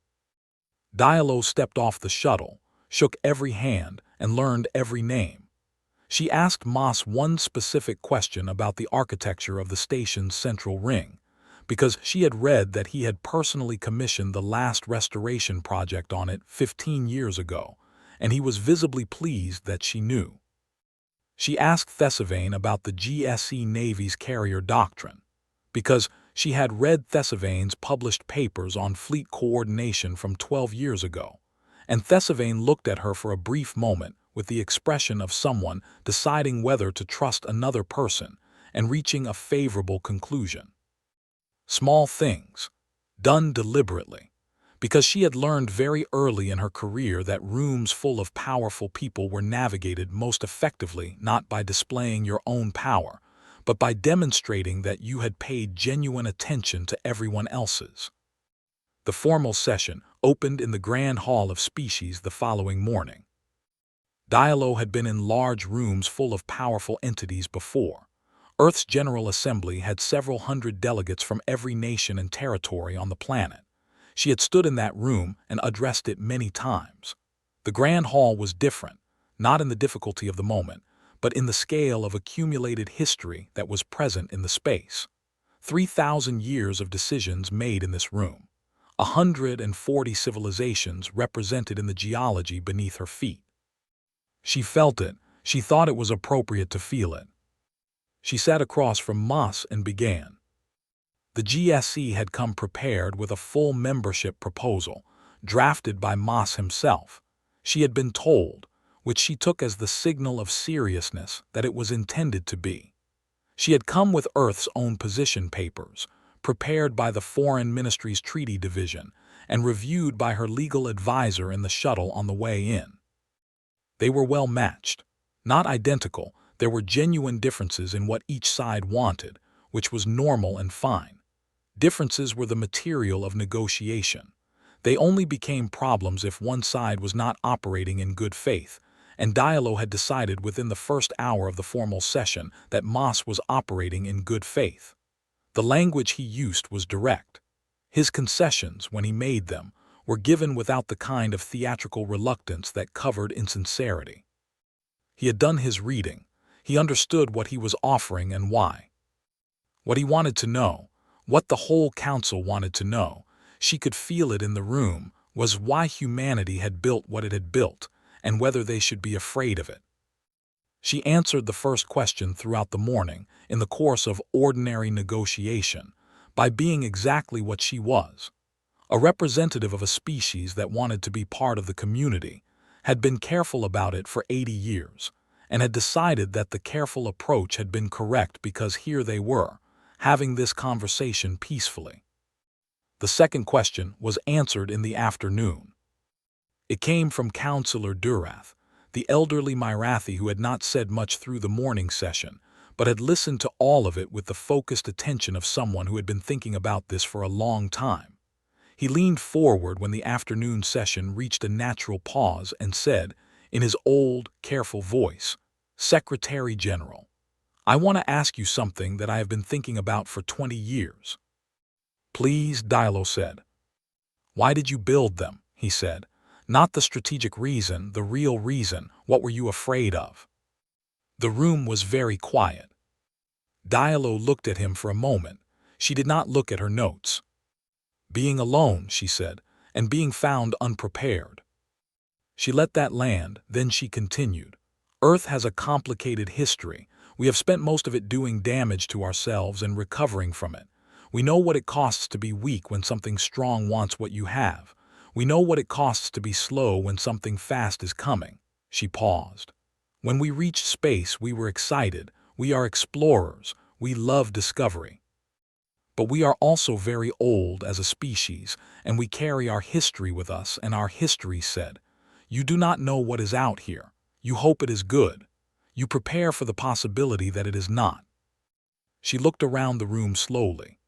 Diallo stepped off the shuttle, shook every hand, and learned every name. She asked Moss one specific question about the architecture of the station's central ring, because she had read that he had personally commissioned the last restoration project on it 15 years ago, and he was visibly pleased that she knew. She asked Thesivane about the GSE Navy's carrier doctrine, because she had read Thesivane's published papers on fleet coordination from 12 years ago, and Thesivane looked at her for a brief moment with the expression of someone deciding whether to trust another person and reaching a favorable conclusion. Small things, done deliberately, because she had learned very early in her career that rooms full of powerful people were navigated most effectively not by displaying your own power, but by demonstrating that you had paid genuine attention to everyone else's. The formal session opened in the Grand Hall of Species the following morning. Diallo had been in large rooms full of powerful entities before. Earth's General Assembly had several hundred delegates from every nation and territory on the planet. She had stood in that room and addressed it many times. The Grand Hall was different, not in the difficulty of the moment, but in the scale of accumulated history that was present in the space. 3,000 years of decisions made in this room. 140 civilizations represented in the geology beneath her feet. She felt it. She thought it was appropriate to feel it. She sat across from Moss and began. The GSE had come prepared with a full membership proposal, drafted by Moss himself. She had been told, which she took as the signal of seriousness that it was intended to be. She had come with Earth's own position papers, prepared by the Foreign Ministry's Treaty Division and reviewed by her legal advisor in the shuttle on the way in. They were well matched. Not identical, there were genuine differences in what each side wanted, which was normal and fine. Differences were the material of negotiation. They only became problems if one side was not operating in good faith, and Diallo had decided within the first hour of the formal session that Moss was operating in good faith. The language he used was direct. His concessions, when he made them, were given without the kind of theatrical reluctance that covered insincerity. He had done his reading. He understood what he was offering and why. What he wanted to know, what the whole council wanted to know, she could feel it in the room, was why humanity had built what it had built and whether they should be afraid of it. She answered the first question throughout the morning in the course of ordinary negotiation by being exactly what she was, a representative of a species that wanted to be part of the community, had been careful about it for 80 years, and had decided that the careful approach had been correct because here they were, having this conversation peacefully. The second question was answered in the afternoon. It came from Counselor Durath, the elderly Myrathi who had not said much through the morning session, but had listened to all of it with the focused attention of someone who had been thinking about this for a long time. He leaned forward when the afternoon session reached a natural pause and said, in his old, careful voice, "Secretary General, I want to ask you something that I have been thinking about for 20 years. Please, Dilo said. Why did you build them? He said. Not the strategic reason, the real reason. What were you afraid of? The room was very quiet. Dilo looked at him for a moment. She did not look at her notes. Being alone, she said, and being found unprepared. She let that land, then she continued. Earth has a complicated history. We have spent most of it doing damage to ourselves and recovering from it. We know what it costs to be weak when something strong wants what you have. We know what it costs to be slow when something fast is coming. She paused. When we reached space, we were excited. We are explorers. We love discovery. But we are also very old as a species, and we carry our history with us, and our history said, you do not know what is out here. You hope it is good. You prepare for the possibility that it is not. She looked around the room slowly.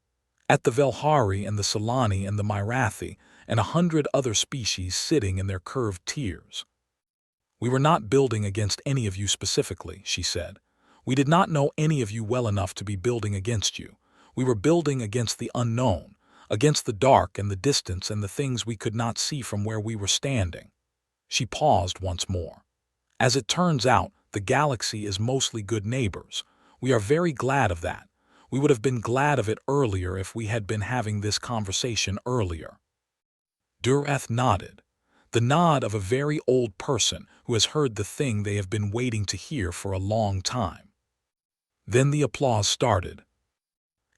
At the Velhari and the Solani and the Myrathi and 100 other species sitting in their curved tiers. We were not building against any of you specifically, she said. We did not know any of you well enough to be building against you. We were building against the unknown, against the dark and the distance and the things we could not see from where we were standing. She paused once more. As it turns out, the galaxy is mostly good neighbors. We are very glad of that. We would have been glad of it earlier if we had been having this conversation earlier. Durath nodded, the nod of a very old person who has heard the thing they have been waiting to hear for a long time. Then the applause started.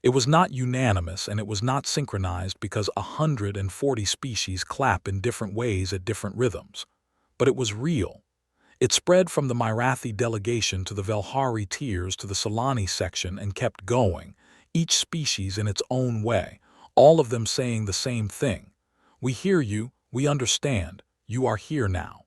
It was not unanimous and it was not synchronized because 140 species clap in different ways at different rhythms. But it was real. It spread from the Myrathi delegation to the Velhari tiers to the Solani section and kept going, each species in its own way, all of them saying the same thing. We hear you, we understand, you are here now.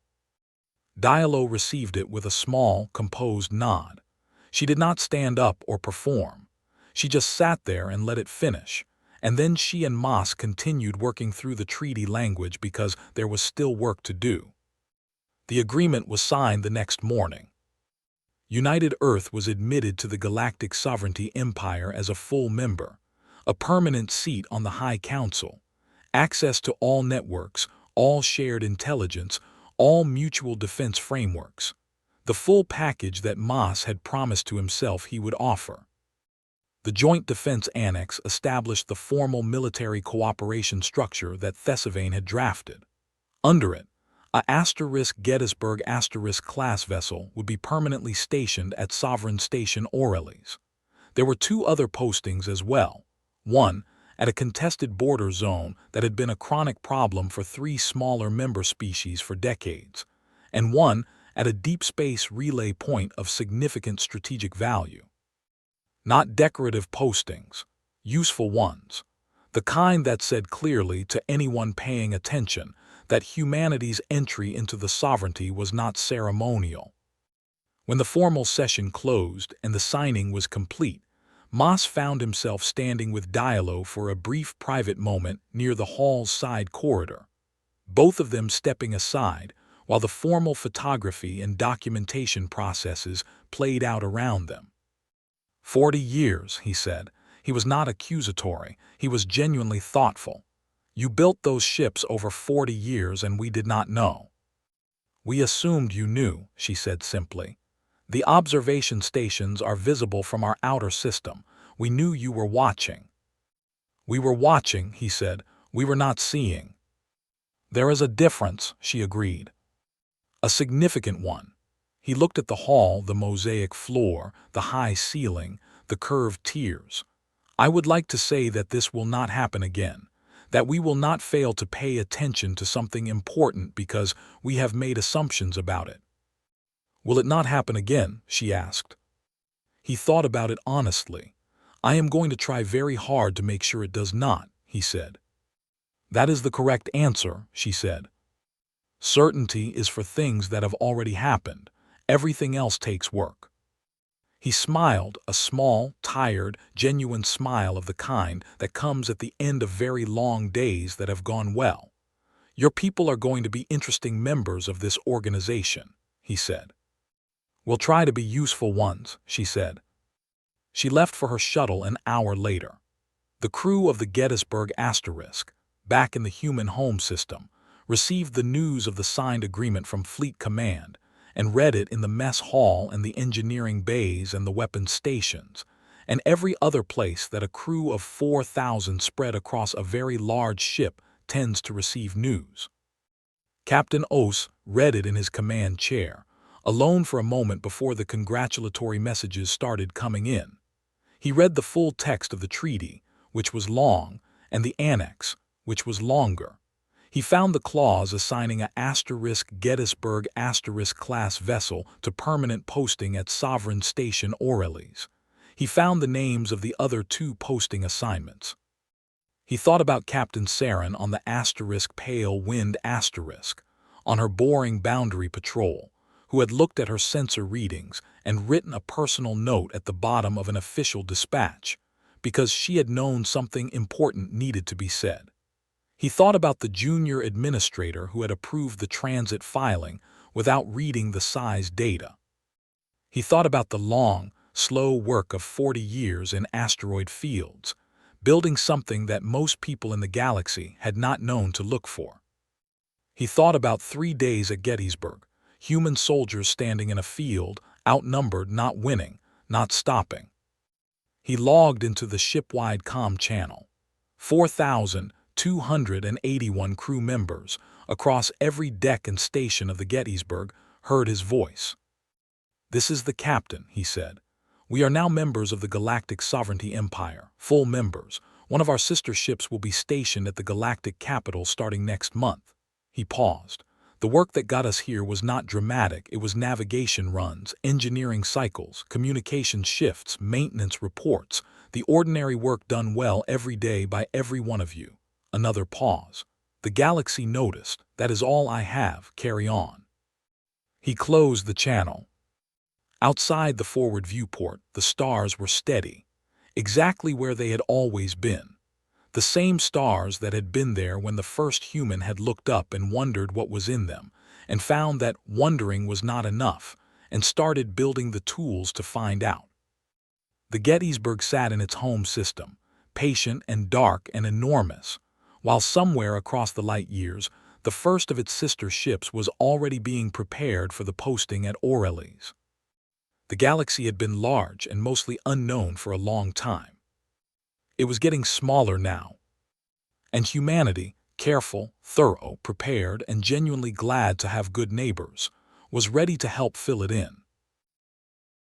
Dilo received it with a small, composed nod. She did not stand up or perform. She just sat there and let it finish. And then she and Moss continued working through the treaty language because there was still work to do. The agreement was signed the next morning. United Earth was admitted to the Galactic Sovereignty Empire as a full member, a permanent seat on the High Council, access to all networks, all shared intelligence, all mutual defense frameworks, the full package that Moss had promised to himself he would offer. The Joint Defense Annex established the formal military cooperation structure that Thesivane had drafted. Under it, a *Gettysburg *class vessel would be permanently stationed at Sovereign Station Aurelis. There were 2 other postings as well. One, at a contested border zone that had been a chronic problem for 3 smaller member species for decades, and one at a deep space relay point of significant strategic value. Not decorative postings, useful ones, the kind that said clearly to anyone paying attention that humanity's entry into the sovereignty was not ceremonial. When the formal session closed and the signing was complete, Moss found himself standing with Dilo for a brief private moment near the hall's side corridor, both of them stepping aside while the formal photography and documentation processes played out around them. 40 years, he said. He was not accusatory, he was genuinely thoughtful. You built those ships over 40 years and we did not know. We assumed you knew, she said simply. The observation stations are visible from our outer system. We knew you were watching. We were watching, he said. We were not seeing. There is a difference, she agreed. A significant one. He looked at the hall, the mosaic floor, the high ceiling, the curved tiers. I would like to say that this will not happen again, that we will not fail to pay attention to something important because we have made assumptions about it. Will it not happen again? She asked. He thought about it honestly. I am going to try very hard to make sure it does not, he said. That is the correct answer, she said. Certainty is for things that have already happened. Everything else takes work. He smiled, a small, tired, genuine smile of the kind that comes at the end of very long days that have gone well. Your people are going to be interesting members of this organization, he said. We'll try to be useful ones, she said. She left for her shuttle an hour later. The crew of the Gettysburg Asterisk, back in the human home system, received the news of the signed agreement from Fleet Command and read it in the mess hall and the engineering bays and the weapons stations, and every other place that a crew of 4,000 spread across a very large ship tends to receive news. Captain Oss read it in his command chair, alone for a moment before the congratulatory messages started coming in. He read the full text of the treaty, which was long, and the annex, which was longer. He found the clause assigning a Gettysburg class vessel to permanent posting at Sovereign Station Orleans. He found the names of the other 2 posting assignments. He thought about Captain Sarin on the Pale Wind on her boring boundary patrol, who had looked at her sensor readings and written a personal note at the bottom of an official dispatch, because she had known something important needed to be said. He thought about the junior administrator who had approved the transit filing without reading the size data. He thought about the long, slow work of 40 years in asteroid fields, building something that most people in the galaxy had not known to look for. He thought about 3 days at Gettysburg, human soldiers standing in a field, outnumbered, not winning, not stopping. He logged into the ship-wide comm channel. 4,281 crew members across every deck and station of the Gettysburg heard his voice. "This is the captain," he said. "We are now members of the Galactic Sovereignty Empire, full members. One of our sister ships will be stationed at the galactic capital starting next month." He paused. The work that got us here was not dramatic. It was navigation runs, engineering cycles, communication shifts, maintenance reports, the ordinary work done well every day by every one of you. Another pause. "The galaxy noticed. That is all I have. Carry on." He closed the channel. Outside the forward viewport, the stars were steady, exactly where they had always been. The same stars that had been there when the first human had looked up and wondered what was in them, and found that wondering was not enough, and started building the tools to find out. The Gettysburg sat in its home system, patient and dark and enormous, while somewhere across the light years, the first of its sister ships was already being prepared for the posting at Orleans. The galaxy had been large and mostly unknown for a long time. It was getting smaller now, and humanity, careful, thorough, prepared, and genuinely glad to have good neighbors, was ready to help fill it in.